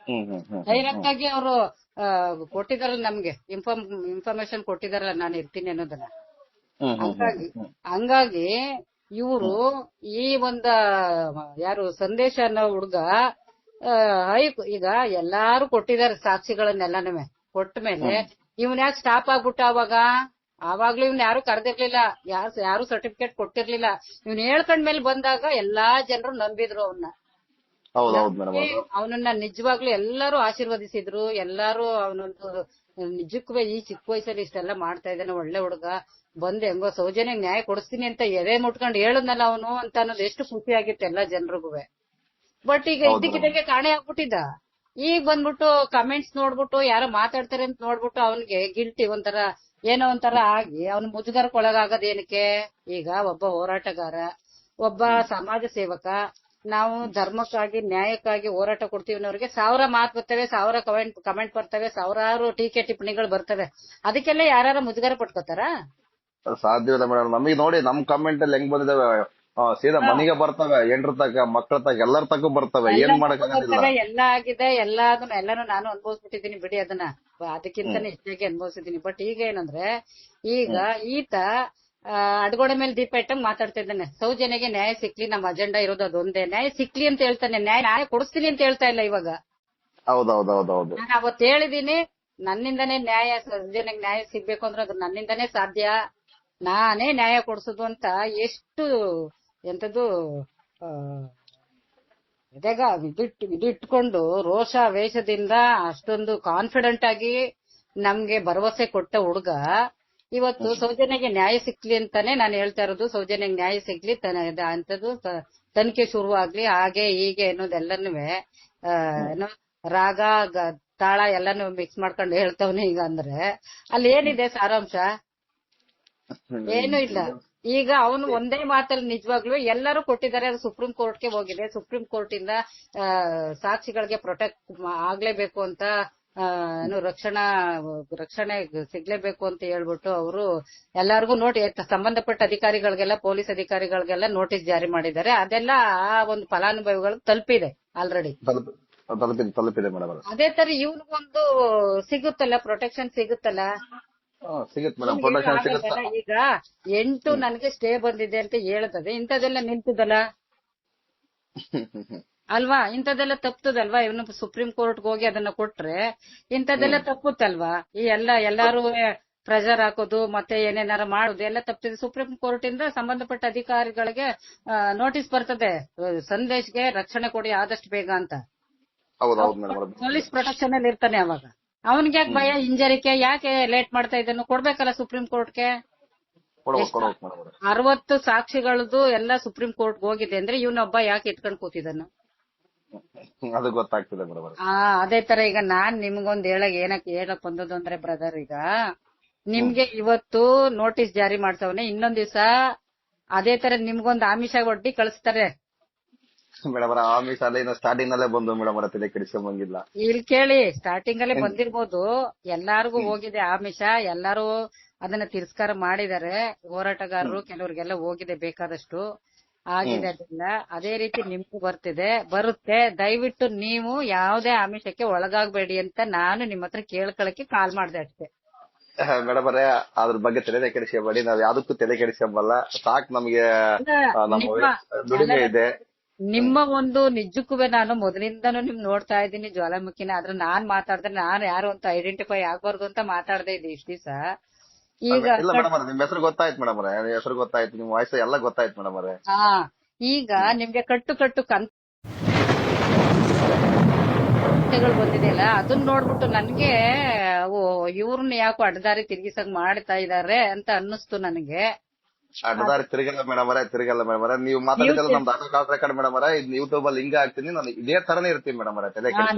ಡೈರೆಕ್ಟ್ ಆಗಿ ಅವರು ಕೊಟ್ಟಿದಾರಲ್ಲ ನಮ್ಗೆ ಇನ್ಫಾರ್ಮೇಶನ್ ಕೊಟ್ಟಿದಾರಲ್ಲ, ನಾನು ಇರ್ತೀನಿ ಅನ್ನೋದನ್ನ. ಹಂಗಾಗಿ ಇವರು ಈ ಒಂದ ಯಾರು ಸಂದೇಶ ಅನ್ನೋ ಹುಡುಗ ಈಗ ಎಲ್ಲಾರು ಕೊಟ್ಟಿದ್ದಾರೆ ಸಾಕ್ಷಿಗಳನ್ನೆಲ್ಲನೂ ಕೊಟ್ಟ ಮೇಲೆ ಇವನ್ ಯಾಕೆ ಸ್ಟಾಪ್ ಆಗ್ಬಿಟ್ಟ. ಆವಾಗ್ಲೂ ಇವ್ನ ಯಾರು ಕರೆದಿರ್ಲಿಲ್ಲ, ಯಾರು ಸರ್ಟಿಫಿಕೇಟ್ ಕೊಟ್ಟಿರ್ಲಿಲ್ಲ. ಇವ್ನ ಹೇಳ್ಕೊಂಡ್ಮೇಲೆ ಬಂದಾಗ ಎಲ್ಲಾ ಜನರು ನಂಬಿದ್ರು ಅವನ್ನ. ಅವನನ್ನ ನಿಜವಾಗ್ಲೂ ಎಲ್ಲಾರು ಆಶೀರ್ವದಿಸಿದ್ರು. ಎಲ್ಲಾರು ಅವನೊಂದು ನಿಜಕ್ಕೂ ಈ ಚಿಕ್ಕ ವಯಸ್ಸಲ್ಲಿ ಇಷ್ಟೆಲ್ಲ ಮಾಡ್ತಾ ಇದ್ದಾನೆ, ಒಳ್ಳೆ ಹುಡುಗ, ಬಂದ್ ಹೆಂಗೋ ಸೌಜನ್ಯ ನ್ಯಾಯ ಕೊಡಿಸ್ತೀನಿ ಅಂತ ಎದೆ ಮುಟ್ಕೊಂಡು ಹೇಳದ್ನಲ್ಲ ಅವನು ಅಂತ ಅನ್ನೋದು ಎಷ್ಟು ಖುಷಿ ಆಗಿತ್ತು ಎಲ್ಲಾ ಜನರಿಗೂ. ಬಟ್ ಈಗ ಇದ್ದಕ್ಕಿದ್ದಂಗೆ ಕಾಣೆ ಆಗ್ಬಿಟ್ಟಿದ್ದ. ಈಗ ಬಂದ್ಬಿಟ್ಟು ಕಮೆಂಟ್ಸ್ ನೋಡ್ಬಿಟ್ಟು ಯಾರೋ ಮಾತಾಡ್ತಾರೆ ಅಂತ ನೋಡ್ಬಿಟ್ಟು ಅವನ್ಗೆ ಗಿಲ್ಟಿ ಏನೋ ಒಂಥರ ಆಗಿ ಅವ್ನ ಮುಜುಗರಕ್ಕೊಳಗಾಗದೇನಕ್ಕೆ. ಈಗ ಒಬ್ಬ ಹೋರಾಟಗಾರ, ಒಬ್ಬ ಸಮಾಜ ಸೇವಕ, ನಾವು ಧರ್ಮಕ್ಕಾಗಿ ನ್ಯಾಯಕ್ಕಾಗಿ ಹೋರಾಟ ಕೊಡ್ತೀವಿ ಅನ್ನೋರಿಗೆ 1000 ಮಾತು ಬರ್ತವೆ, 1000 ಕಮೆಂಟ್ ಬರ್ತವೆ, ಸಾವಿರಾರು ಟೀಕೆ ಟಿಪ್ಪಣಿಗಳು ಬರ್ತವೆ. ಅದಕ್ಕೆಲ್ಲ ಯಾರು ಮುಜುಗರ ಪಟ್ಕೋತಾರ? ಸಾಧ್ಯವಿಲ್ಲ ಮೇಡಮ್. ನಮಗೆ ನೋಡಿ ನಮ್ ಕಮೆಂಟ್ ಅಲ್ಲಿ ಹೆಂಗ್ ಬಂದಿದಾವೆ, ಸೀದಾ ಮನೆಗೆ ಬರ್ತವೆ, ಹೆಂಡ್ರ ತಕ ಮಕ್ಕಳ ತಕ ಎಲ್ಲರ ತಕ ಬರ್ತವೆ. ಏನ್ ಮಾಡಕ್ಕಾಗಲ್ಲ, ಎಲ್ಲ ಆಗಿದೆ. ಎಲ್ಲಾನು ನಾನು ಅನುಭವಿಸ್ಬಿಟ್ಟಿದ್ದೀನಿ ಬಿಡಿ, ಅದಕ್ಕಿಂತಾನೆ ಹೆಚ್ಚಾಗಿ ಅನುಭವಿಸಿದೀನಿ. ಬಟ್ ಈಗ ಏನಂದ್ರೆ, ಈಗ ಈತ ಅಡ್ಗೋಡೆ ಮೇಲೆ ದೀಪ ಇಟ್ಟಂಗ್ ಮಾತಾಡ್ತಾ ಇದ್ದಾನೆ. ಸೌಜನ್ಯಗೆ ನ್ಯಾಯ ಸಿಕ್ಲಿ, ನಮ್ಮ ಅಜೆಂಡಾ ಇರೋದು ಅದೊಂದೇ, ನ್ಯಾಯ ಸಿಕ್ಲಿ ಅಂತ ಹೇಳ್ತಾನೆ. ನ್ಯಾಯ ಕೊಡಿಸ್ತೀನಿ ಅಂತ ಹೇಳ್ತಾ ಇಲ್ಲ ಇವಾಗ. ಹೌದೌದೌದೌದು. ನಾನು ಅವತ್ತು ಹೇಳಿದೀನಿ, ನನ್ನಿಂದನೇ ಸೌಜನ್ಯಗೆ ನ್ಯಾಯ ಸಿಗ್ಬೇಕು ಅಂದ್ರೆ ಅದು ನನ್ನಿಂದನೇ ಸಾಧ್ಯ, ನಾನೇ ನ್ಯಾಯ ಕೊಡ್ಸುದು ಅಂತ ಎಷ್ಟು ಎಂತದ್ದು ಇದೀಗ ಇದಿಟ್ಕೊಂಡು ರೋಷ ವೇಷದಿಂದ ಅಷ್ಟೊಂದು ಕಾನ್ಫಿಡೆಂಟ್ ಆಗಿ ನಮ್ಗೆ ಭರವಸೆ ಕೊಟ್ಟ ಹುಡುಗ ಇವತ್ತು ಸೌಜನ್ಯಗೆ ನ್ಯಾಯ ಸಿಕ್ಲಿ ಅಂತಾನೆ ನಾನು ಹೇಳ್ತಾ ಇರೋದು. ಸೌಜನ್ಯಗೆ ನ್ಯಾಯ ಸಿಗ್ಲಿ, ಅಂತದ್ದು ತನಿಖೆ ಶುರು ಆಗ್ಲಿ, ಹಾಗೆ ಹೀಗೆ ಅನ್ನೋದೆಲ್ಲನೂ ಏನೋ ರಾಗ ತಾಳ ಎಲ್ಲಾನು ಮಿಕ್ಸ್ ಮಾಡ್ಕೊಂಡು ಹೇಳ್ತಾವನೆ ಈಗ. ಅಂದ್ರೆ ಅಲ್ಲಿ ಏನಿದೆ ಸಾರಾಂಶ? ಏನು ಇಲ್ಲ. ಈಗ ಅವನು ಒಂದೇ ಮಾತಲ್ಲಿ ನಿಜವಾಗ್ಲೂ ಎಲ್ಲರೂ ಕೊಟ್ಟಿದ್ದಾರೆ, ಅದು ಸುಪ್ರೀಂ ಕೋರ್ಟ್ಗೆ ಹೋಗಿದೆ. ಸುಪ್ರೀಂ ಕೋರ್ಟ್ ಇಂದ ಸಾಕ್ಷಿಗಳಿಗೆ ಪ್ರೊಟೆಕ್ಟ್ ಆಗ್ಲೇಬೇಕು ಅಂತ ಏನು ರಕ್ಷಣೆ ಸಿಗ್ಲೇಬೇಕು ಅಂತ ಹೇಳ್ಬಿಟ್ಟು ಅವರು ಎಲ್ಲಾರ್ಗು ಸಂಬಂಧಪಟ್ಟ ಅಧಿಕಾರಿಗಳಿಗೆಲ್ಲ, ಪೊಲೀಸ್ ಅಧಿಕಾರಿಗಳಿಗೆಲ್ಲ ನೋಟಿಸ್ ಜಾರಿ ಮಾಡಿದ್ದಾರೆ. ಅದೆಲ್ಲ ಆ ಒಂದು ಫಲಾನುಭವಿಗಳು ತಲುಪಿದೆ ಆಲ್ರೆಡಿ. ತಲುಪಿದೆ ಮೇಡಮ್. ಅದೇ ತರ ಇವನಿಗೊಂದು ಸಿಗುತ್ತಲ್ಲ, ಪ್ರೊಟೆಕ್ಷನ್ ಸಿಗುತ್ತಲ್ಲ. ಸಿಗುತ್ತೆ ಮೇಡಮ್, ಪ್ರೊಟೆಕ್ಷನ್ ಸಿಗುತ್ತೆ. ಈಗ 8 ನನಗೆ ಸ್ಟೇ ಬಂದಿದೆ ಅಂತ ಹೇಳ್ತದೆ, ಇಂಥದೆಲ್ಲ ನಿಂತದಲ್ಲ ಅಲ್ವಾ? ಇಂಥದೆಲ್ಲ ತಪ್ಪುದಲ್ವಾ? ಇವನು ಸುಪ್ರೀಂ ಕೋರ್ಟ್ಗೆ ಹೋಗಿ ಅದನ್ನ ಕೊಟ್ರೆ ಇಂಥದೆಲ್ಲ ತಪ್ಪುತ್ತಲ್ವಾ? ಈ ಎಲ್ಲಾರು ಪ್ರೆಷರ್ ಹಾಕೋದು ಮತ್ತೆ ಏನೇನಾರ ಮಾಡೋದು ಎಲ್ಲ ತಪ್ಪಿದೆ. ಸುಪ್ರೀಂ ಕೋರ್ಟ್ ಇಂದ ಸಂಬಂಧಪಟ್ಟ ಅಧಿಕಾರಿಗಳಿಗೆ ನೋಟಿಸ್ ಬರ್ತದೆ, ಸಂದೇಶ್ಗೆ ರಕ್ಷಣೆ ಕೊಡಿ ಆದಷ್ಟು ಬೇಗ ಅಂತ. ಪೊಲೀಸ್ ಪ್ರೊಟೆಕ್ಷನ್ ಅಲ್ಲಿ ಇರ್ತಾನೆ. ಅವಾಗ ಅವನ್ಗೆ ಯಾಕೆ ಭಯ? ಇಂಜರಿಕೆ ಯಾಕೆ ಲೇಟ್ ಮಾಡ್ತಾ ಇದ್ದಾನು? ಕೊಡ್ಬೇಕಲ್ಲ ಸುಪ್ರೀಂ ಕೋರ್ಟ್ಗೆ. 60 ಸಾಕ್ಷಿಗಳದ್ದು ಎಲ್ಲ ಸುಪ್ರೀಂ ಕೋರ್ಟ್ ಹೋಗಿದೆ ಅಂದ್ರೆ ಇವನೊಬ್ಬ ಯಾಕೆ ಇಟ್ಕೊಂಡ್ ಕೂತಿದ್ದಾನು? ಅದು ಗೊತ್ತಾಗ್ತದೆ ಮೇಡಮ್. ಅದೇ ತರ ಈಗ ನಾನ್ ನಿಮ್ಗೊಂದ್ ಹೇಳಕ್ ಬಂದದ್ದು ಅಂದ್ರೆ ಬ್ರದರ್, ಈಗ ನಿಮ್ಗೆ ಇವತ್ತು ನೋಟಿಸ್ ಜಾರಿ ಮಾಡ್ಸವನೆ, ಇನ್ನೊಂದ್ ದಿವಸ ಅದೇ ತರ ನಿಮ್ಗೊಂದ್ ಆಮಿಷ ಒಡ್ಡಿ ಕಳಿಸ್ತಾರೆ ಮೇಡಮ್. ಆಮಿಷ ಅಲ್ಲ, ಸ್ಟಾರ್ಟಿಂಗ್ ನಲ್ಲೇ ಬಂದು ಮೇಡಮ್, ತಲೆ ಕೆಡಿಸ್ಕೊಂಬಂಗಿಲ್ಲ. ಇಲ್ಲಿ ಕೇಳಿ, ಸ್ಟಾರ್ಟಿಂಗ್ ಅಲ್ಲೇ ಬಂದಿರ್ಬೋದು, ಎಲ್ಲಾರ್ಗು ಹೋಗಿದೆ ಆಮಿಷ, ಎಲ್ಲಾರು ಅದನ್ನ ತಿರಸ್ಕಾರ ಮಾಡಿದ್ದಾರೆ. ಹೋರಾಟಗಾರರು ಕೆಲವ್ರಿಗೆಲ್ಲ ಹೋಗಿದೆ ಬೇಕಾದಷ್ಟು ಆಗಿದೆ. ಅದರಿಂದ ಅದೇ ರೀತಿ ನಿಮ್ಗೂ ಬರುತ್ತೆ. ದಯವಿಟ್ಟು ನೀವು ಯಾವುದೇ ಆಮಿಷಕ್ಕೆ ಒಳಗಾಗಬೇಡಿ ಅಂತ ನಾನು ನಿಮ್ಮ ಹತ್ರ ಕೇಳ್ಕೊಳಕ್ಕೆ ಕಾಲ್ ಮಾಡ್ದೆ ಅಷ್ಟೇ. ಮೇಡಮ್ ಅವರೇ, ಅದ್ರ ಬಗ್ಗೆ ತಲೆ ಕೆಡಿಸ್ಕೊಬೇಡಿ, ನಾವ್ ಯಾವ್ದಕ್ಕೂ ತಲೆ ಕೆಡಿಸ್ಕೊಂಬಲ್ಲ. ಸಾಕ್ ನಮ್ಗೆ ದುಡಿಮೆ ಇದೆ. ನಿಮ್ಮ ಒಂದು ನಿಜಕ್ಕೂ ನಾನು ಮೊದಲಿಂದನೂ ನಿಮ್ ನೋಡ್ತಾ ಇದ್ದೀನಿ ಜ್ವಾಲಾಮುಖಿನ. ಆದ್ರೆ ನಾನ್ ಮಾತಾಡಿದ್ರೆ ನಾನು ಯಾರು ಅಂತ ಐಡೆಂಟಿಫೈ ಆಗ್ಬಾರ್ದು ಅಂತ ಮಾತಾಡದೆ ಇದೆ ಇಷ್ಟ ದಿವಸ. ಈಗ ನಿಮ್ ಹೆಸರು ಗೊತ್ತಾಯ್ತು ಮೇಡಮ್ ಅವರೇ, ಹೆಸರು ಗೊತ್ತಾಯ್ತು, ನಿಮ್ ವಾಯ್ಸ್ ಎಲ್ಲ ಗೊತ್ತಾಯ್ತು ಮೇಡಮ್ ಅವರೇ. ಈಗ ನಿಮ್ಗೆ ಕಟ್ಟು ಕಂತೆಗಳು ಬಂದಿದೆಯಲ್ಲ, ಅದನ್ನ ನೋಡ್ಬಿಟ್ಟು ನನ್ಗೆ ಇವ್ರನ್ನ ಯಾಕೋ ಅಡ್ಡದಾರಿ ತಿರುಗಿಸಂಗ್ ಮಾಡ್ತಾ ಇದಾರೆ ಅಂತ ಅನ್ನಿಸ್ತು ನನಗೆ. ಅಡ್ಡದಾರಿ ತಿರುಗಲ್ಲ ಮೇಡಮ್ ಅವರೇ, ನೀವು ಮಾತಾಡಿದ್ರೆ ನಮ್ದು ಆಟೋ ಕಾಲ್ ರೆಕಾರ್ಡ್ ಮೇಡಮ್ ಅವರೇ, ಯೂಟ್ಯೂಬ್ ಅಲ್ಲಿ ಲಿಂಕ್ ಹಾಕ್ತೀನಿ, ನಾನು ಇದೇ ತರನೇ ಇರ್ತೀನಿ ಮೇಡಮ್ ಅವರೇ.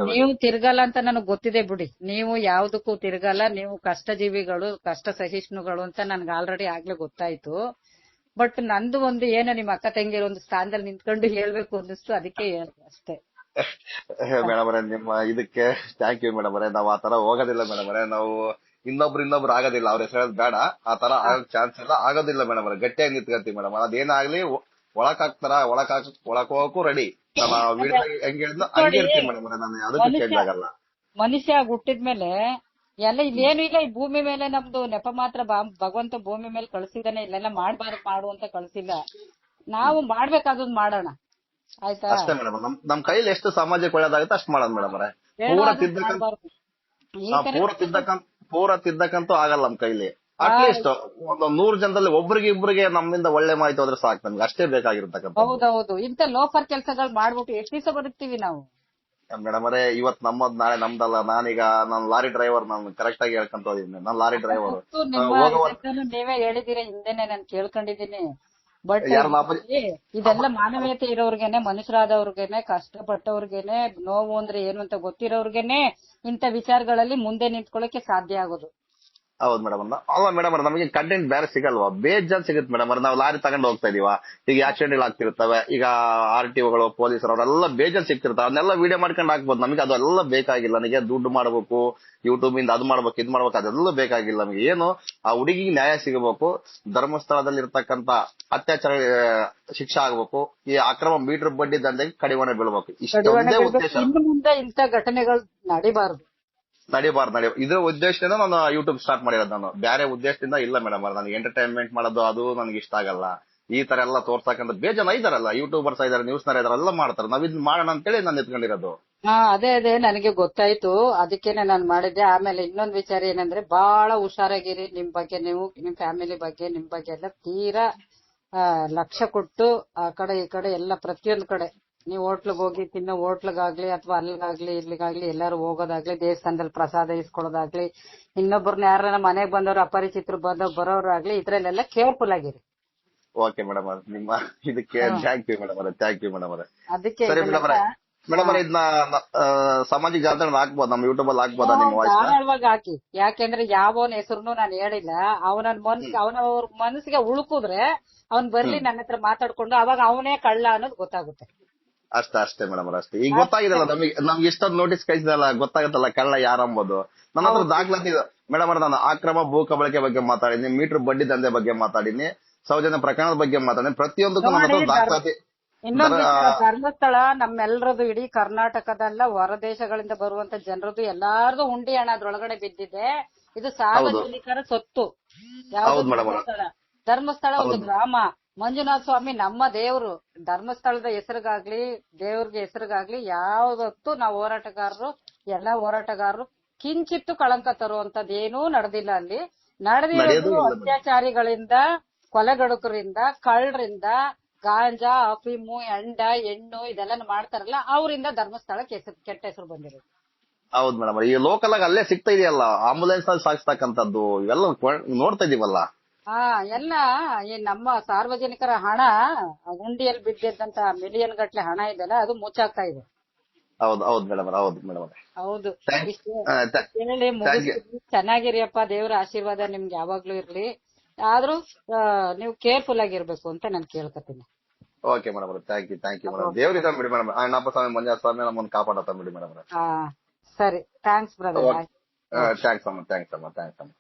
ನೀವು ತಿರ್ಗಲ್ಲ ಅಂತ ನನಗೆ ಗೊತ್ತಿದೆ ಬಿಡಿ, ನೀವು ಯಾವ್ದಕ್ಕೂ ತಿರ್ಗಲ್ಲ, ನೀವು ಕಷ್ಟಜೀವಿಗಳು, ಕಷ್ಟ ಸಹಿಷ್ಣುಗಳು ಅಂತ ನನ್ಗೆ ಆಲ್ರೆಡಿ ಆಗ್ಲೇ ಗೊತ್ತಾಯ್ತು. ಬಟ್ ನಂದು ಒಂದು ಏನೋ ನಿಮ್ಮ ಅಕ್ಕ ತಂಗಿರ ಒಂದು ಸ್ಥಾನದಲ್ಲಿ ನಿಂತ್ಕೊಂಡು ಹೇಳ್ಬೇಕು ಅನ್ನಿಸ್ತು, ಅದಕ್ಕೆ ಹೇಳ್ದೆ ಅಷ್ಟೇ. ಮೇಡಮ್ ಅವರೇ, ನಿಮ್ಮ ಇದಕ್ಕೆ ಥ್ಯಾಂಕ್ ಯು ಮೇಡಮ್ ಅವರೇ. ನಾವ್ ಆತರ ಹೋಗೋದಿಲ್ಲ ಮೇಡಮ್ ಅವರೇ, ನಾವು ಇನ್ನೊಬ್ರು ಆಗೋದಿಲ್ಲ, ಅವ್ರ ಹೆಸರು ಬೇಡ, ಆ ತರ ಆಗಕ್ ಚಾನ್ಸ್ ಎಲ್ಲ ಆಗೋದಿಲ್ಲ ಮೇಡಮ್ ಅವ್ರೆ. ಗಟ್ಟಿಯಾಗಿ ನಿಂತ್ಕೊಂತೀವಿ ಮೇಡಮ್. ಅದೇನಾಗ್ಲಿ ಒಳಕ್ ಹಾಕ್ತಾರ, ಒಳಕ್ ಹೋಗಕ್ಕೂ ರೆಡಿ. ವಿಡಿಯೋ ಹೆಂಗ್ ಹೇಳಿದ್ನೋ ಹಂಗೆ ಇರ್ತೀನಿ ಮೇಡಮ್ ಅವ್ರೆ, ನಾನು ಅದಕ್ಕೂ ಚೇಂಜ್ ಆಗಲ್ಲ. ಮನುಷ್ಯ ಹುಟ್ಟಿದ್ಮೇಲೆ ಎಲ್ಲ ಇಲ್ಲೇನು ಇಲ್ಲ, ಈ ಭೂಮಿ ಮೇಲೆ ನಮ್ದು ನೆಪ ಮಾತ್ರ ಭಗವಂತ ಭೂಮಿ ಮೇಲೆ ಕಳ್ಸಿದಾನೆ. ಇಲ್ಲೆಲ್ಲ ಮಾಡ್ಬಾರ್ದು ಮಾಡು ಅಂತ ಕಳ್ಸಿಲ್ಲ, ನಾವು ಮಾಡ್ಬೇಕಾದದ್ ಮಾಡೋಣ, ಆಯ್ತಾ? ಅಷ್ಟೇ ಮೇಡಮ್. ನಮ್ ಕೈಲಿ ಎಷ್ಟು ಸಮಾಜಕ್ಕೆ ಒಳ್ಳೇದಾಗುತ್ತೆ ಅಷ್ಟು ಮಾಡೋಣ ಮೇಡಮ್ ಅವ್ರೆ. ಪೂರ ತಿದ್ದಕ್ಕಂತೂ ಆಗಲ್ಲ ನಮ್ ಕೈಲಿ. ಅಟ್ಲೀಸ್ಟ್ ಒಂದು 100 ಜನದಲ್ಲಿ ಒಬ್ರಿಗೆ ನಮ್ಮಿಂದ ಒಳ್ಳೆ ಮಾಹಿತಿ ಹೋದ್ರೆ ಸಾಕು, ನಮ್ಗೆ ಅಷ್ಟೇ ಬೇಕಾಗಿರ್ತಕ್ಕಂಥ. ಹೌದೌದು, ಇಂತ ಲೋಫರ್ ಕೆಲಸಗಳು ಮಾಡ್ಬಿಟ್ಟು ಎಷ್ಟು ದಿವಸ ಬದುಕ್ತಿವಿ ನಾವು ಮೇಡಮ್ ಅವರೇ. ಇವತ್ ನಮ್ಮದ್ ನಾಳೆ ನಮ್ದಲ್ಲ. ನಾನು ಲಾರಿ ಡ್ರೈವರ್, ನಾನು ಕರೆಕ್ಟ್ ಆಗಿ ಹೇಳ್ಕೊಂತ ಹೋದಿನಿ, ನಾನು ಲಾರಿ ಡ್ರೈವರ್. ನೀವೇ ಹೇಳಿದೀರ ಹಿಂದೆನೆ, ನಾನು ಕೇಳ್ಕೊಂಡಿದೀನಿ. ಬಟ್ ಇದೆಲ್ಲ ಮಾನವೀಯತೆ ಇರೋರ್ಗೆನೆ, ಮನುಷ್ಯರಾದವ್ರಿಗೇನೆ, ಕಷ್ಟಪಟ್ಟವ್ರಿಗೇನೆ, ನೋವು ಅಂದ್ರೆ ಏನು ಅಂತ ಗೊತ್ತಿರೋರ್ಗೆನೆ ಇಂತ ವಿಚಾರಗಳಲ್ಲಿ ಮುಂದೆ ನಿಂತ್ಕೊಳ್ಳಕ್ಕೆ ಸಾಧ್ಯ ಆಗೋದು. ಹೌದು ಮೇಡಮ್. ಅಲ್ಲ ಮೇಡಮ್, ನಮಗೆ ಕಂಟೆಂಟ್ ಬೇರೆ ಸಿಗಲ್ವಾ? ಬೇಜಾನ್ ಸಿಗುತ್ತೆ ಮೇಡಮ್. ನಾವು ಲಾರಿ ತಗೊಂಡು ಹೋಗ್ತಾ ಇದೀವ, ಈಗ ಆಕ್ಸಿಡೆಂಟ್ ಆಗ್ತಿರ್ತವೆ, ಈಗ RTOಗಳು, ಪೊಲೀಸರು ಅವರೆಲ್ಲ ಬೇಜಾನ್ ಸಿಗ್ತಿರ್ತಾರೆ, ಅದನ್ನೆಲ್ಲ ವಿಡಿಯೋ ಮಾಡ್ಕೊಂಡು ಹಾಕ್ಬೋದು. ನಮಗೆ ಅದೆಲ್ಲ ಬೇಕಾಗಿಲ್ಲ. ನನಗೆ ದುಡ್ಡು ಮಾಡ್ಬೇಕು, ಯೂಟ್ಯೂಬ್ ಇಂದ ಅದು ಮಾಡ್ಬೇಕು, ಇದ್ ಮಾಡ್ಬೇಕು, ಅದೆಲ್ಲ ಬೇಕಾಗಿಲ್ಲ ನಮಗೆ. ಏನು, ಆ ಹುಡುಗಿಗೆ ನ್ಯಾಯ ಸಿಗಬೇಕು, ಧರ್ಮಸ್ಥಳದಲ್ಲಿ ಇರ್ತಕ್ಕಂತ ಅತ್ಯಾಚಾರ ಶಿಕ್ಷೆ ಆಗ್ಬೇಕು, ಈ ಅಕ್ರಮ ಮೀಟರ್ ಬಡ್ಡಿ ದಂಧೆಗೆ ಕಡಿವಾಣ ಬೀಳ್ಬೇಕು. ಇಷ್ಟೊಂದೇ ಉದ್ದೇಶ. ಇನ್ನು ಮುಂದೆ ಇಂತ ಘಟನೆಗಳು ನಡಿಬಾರ್ದು. ಇದ್ರ ಉದ್ದೇಶದಿಂದ ನಾನು ಯೂಟ್ಯೂಬ್ ಸ್ಟಾರ್ಟ್ ಮಾಡಿರೋದು. ನಾನು ಬೇರೆ ಉದ್ದೇಶದಿಂದ ಇಲ್ಲ ಮೇಡಮ್. ನನಗೆ ಎಂಟರ್ಟೈನ್ಮೆಂಟ್ ಮಾಡೋದು ಅದು ನನಗೆ ಇಷ್ಟ ಆಗಲ್ಲ. ಈ ತರ ಎಲ್ಲ ತೋರ್ಸಕ್ಕಂತ ಬೇಜಾನ ಇದಾರಲ್ಲ, ಯೂಟ್ಯೂಬರ್ಸ್ ಇದಾರೆ, ನ್ಯೂಸ್ನರ್ ಇದಾರೆ, ಎಲ್ಲ ಮಾಡ್ತಾರೆ. ನಾವ್ ಇದ್ ಮಾಡೋಣ ಅಂತೇಳಿ ನಾನು ಎತ್ಕೊಂಡಿರೋದು. ಅದೇ ನನಗೆ ಗೊತ್ತಾಯ್ತು, ಅದಕ್ಕೇನೆ ನಾನು ಮಾಡಿದ್ದೆ. ಆಮೇಲೆ ಇನ್ನೊಂದ್ ವಿಚಾರ ಏನಂದ್ರೆ, ಬಹಳ ಹುಷಾರಾಗಿರಿ. ನಿಮ್ ಬಗ್ಗೆ ನೀವು, ನಿಮ್ ಫ್ಯಾಮಿಲಿ ಬಗ್ಗೆ, ನಿಮ್ ಬಗ್ಗೆ ಎಲ್ಲ ತೀರಾ ಲಕ್ಷ್ಯ ಕೊಟ್ಟು ಆ ಕಡೆ ಈ ಕಡೆ ಎಲ್ಲ ಪ್ರತಿಯೊಂದು ಕಡೆ ನೀವು ಹೋಟ್ಲಿಗೆ ಹೋಗಿ ತಿನ್ನೋ ಹೋಟ್ಲಿಗಾಗ್ಲಿ ಅಥವಾ ಅಲ್ಲಿಗಾಗ್ಲಿ ಇಲ್ಲಿಗಾಗ್ಲಿ ಎಲ್ಲಾರು ಹೋಗೋದಾಗ್ಲಿ ದೇವಸ್ಥಾನದಲ್ಲಿ ಪ್ರಸಾದ ಇಸ್ಕೊಳ್ಳೋದಾಗ್ಲಿ ಇನ್ನೊಬ್ಬರನ್ನ ಯಾರನ್ನ ಮನೆಗ್ ಬಂದವರು ಅಪರಿಚಿತರು ಬರೋರಾಗ್ಲಿ ಇದ್ರಲ್ಲೆಲ್ಲ ಕೇರ್ಫುಲ್ ಆಗಿರಿ. ಓಕೆ ಮೇಡಮ್ ನಿಮ್ಮ ಇದಕ್ಕೆ ಥ್ಯಾಂಕ್ ಯು ಮೇಡಮ್ ಅವರೇ, ಥ್ಯಾಂಕ್ ಯು ಮೇಡಮ್ ಅವರೇ. ಅದಕ್ಕೆ ಸರಿ ಮೇಡಮ್ ಅವರೇ, ಮೇಡಮ್ ಅವರೇ ಇದನ್ನ ಸಾಮಾಜಿಕ ಜಾಲತಾಣ ಹಾಕ್ಬೋದು, ನಮ್ಮ ಯೂಟ್ಯೂಬ್ ಅಲ್ಲಿ ಹಾಕ್ಬೋದಾ ನಿಮ್ಮ ವಾಯ್ಸ್? ಧಾರಾಳವಾಗಿ ಹಾಕಿ. ಯಾಕೆಂದ್ರೆ ಯಾವನ್ ಹೆಸರುನು ನಾನು ಹೇಳಿಲ್ಲ. ಅವನ ಮನಸ್ಸಿಗೆ ಉಳುಕುದ್ರೆ ಅವ್ನ್ ಬರ್ಲಿ ನನ್ನ ಹತ್ರ ಮಾತಾಡ್ಕೊಂಡು ಅವಾಗ ಅವನೇ ಕಳ್ಳ ಅನ್ನೋದು ಗೊತ್ತಾಗುತ್ತೆ. ಅಷ್ಟೇ ಮೇಡಮ್ ಅವ್ರೆ, ಅಷ್ಟೇ. ಈಗ ಗೊತ್ತಾಗಿದಲ್ಲ ನಮ್ಗೆ ಇಷ್ಟೊಂದು ನೋಟಿಸ್ ಕಳಿಸಿದಲ್ಲ, ಗೊತ್ತಾಗುತ್ತಲ್ಲ ಕಳ್ಳ ಯಾರಂಬೋದು. ನನ್ನ ಹತ್ರ ದಾಖಲಾತಿ ಮೇಡಮ್ ಅವ್ರೆ. ನಾನು ಅಕ್ರಮ ಭೂ ಕಬಳಿಕೆ ಬಗ್ಗೆ ಮಾತಾಡಿನಿ, ಮೀಟರ್ ಬಡ್ಡಿ ದಂಧೆ ಬಗ್ಗೆ ಮಾತಾಡಿನಿ, ಸೌಜನ್ಯ ಪ್ರಕರಣದ ಬಗ್ಗೆ ಮಾತಾಡಿನಿ. ಪ್ರತಿಯೊಂದಕ್ಕೂ ನಮ್ಮ ಹತ್ರ ದಾಖಲಾತಿ. ಇನ್ನೊಂದು ಧರ್ಮಸ್ಥಳ ನಮ್ಮೆಲ್ಲರದು ಇಡೀ ಕರ್ನಾಟಕದಲ್ಲ ಹೊರ ದೇಶಗಳಿಂದ ಬರುವಂತ ಜನರದು ಎಲ್ಲಾರ್ದು ಹುಂಡಿ ಹಣ ಅದ್ರೊಳಗಡೆ ಬಿದ್ದಿದೆ. ಇದು ಸಾರ್ವಜನಿಕರ ಸೊತ್ತು. ಧರ್ಮಸ್ಥಳ ಒಂದು ಗ್ರಾಮ. ಮಂಜುನಾಥ ಸ್ವಾಮಿ ನಮ್ಮ ದೇವ್ರು. ಧರ್ಮಸ್ಥಳದ ಹೆಸರಿಗಾಗ್ಲಿ ದೇವ್ರಿಗೆ ಹೆಸರಿಗಾಗ್ಲಿ ಯಾವತ್ತೂ ನಾವು ಎಲ್ಲಾ ಹೋರಾಟಗಾರರು ಕಿಂಚಿತ್ತು ಕಳಂಕ ತರುವಂತದ್ದೇನೂ ನಡೆದಿಲ್ಲ. ಅಲ್ಲಿ ನಡೆದಿರೋದು ಅತ್ಯಾಚಾರಿಗಳಿಂದ, ಕೊಲೆಗಡುಕರಿಂದ, ಕಳ್ಳರಿಂದ, ಗಾಂಜಾ, ಅಫೀಮು, ಹೆಣ್ಣು ಇದೆಲ್ಲ ಮಾಡ್ತಾರಲ್ಲ ಅವರಿಂದ ಧರ್ಮಸ್ಥಳಕ್ಕೆ ಕೆಟ್ಟ ಹೆಸರು ಬಂದಿರೋದು. ಹೌದು ಮೇಡಮ್. ಈ ಲೋಕಲ್ ಆಗಿ ಅಲ್ಲೇ ಸಿಗ್ತಾ ಇದೆಯಲ್ಲ, ಆಂಬುಲೆನ್ಸ್ ಅಲ್ಲಿ ಸಾಗಿಸ್ತಕ್ಕಂಥದ್ದು ಇವೆಲ್ಲ ನೋಡ್ತಾ ಇದೀವಲ್ಲ. ಎಲ್ಲ ನಮ್ಮ ಸಾರ್ವಜನಿಕರ ಹಣ ಗುಂಡಿಯಲ್ಲಿ ಬಿದ್ದಿದ್ದಂತ ಮಿಲಿಯನ್ ಗಟ್ಲೆ ಹಣ ಇದೆಲ್ಲ ಅದು ಮುಚ್ಚಾಗ್ತಾ ಇದೆ. ಹೌದು ಮೇಡಮ್, ಹೌದು ಮೇಡಮ್. ಹೌದು. ಹೇಳಿ ಚೆನ್ನಾಗಿರಿಯಪ್ಪ. ದೇವರ ಆಶೀರ್ವಾದ ನಿಮ್ಗೆ ಯಾವಾಗ್ಲೂ ಇರ್ಲಿ. ಆದ್ರೂ ನೀವು ಕೇರ್ಫುಲ್ ಆಗಿರ್ಬೇಕು ಅಂತ ನಾನು ಕೇಳ್ಕೊತೀನಿ. Okay madam, thank you madam. ದೇವ್ರಿದ ಬಿಡಿ ಮೇಡಮ್, ಅಣ್ಣಪ್ಪ ಸ್ವಾಮಿ ಮಂಜುನಾಥ ಸ್ವಾಮಿ ನಮ್ಮನ್ನು ಕಾಪಾಡತ್ತ ಬಿಡಿ ಮೇಡಮ್. ಸರಿ, ಥ್ಯಾಂಕ್ಸ್ ಬ್ರದರ್. ಥ್ಯಾಂಕ್ಸ್ ಅಮ್ಮ.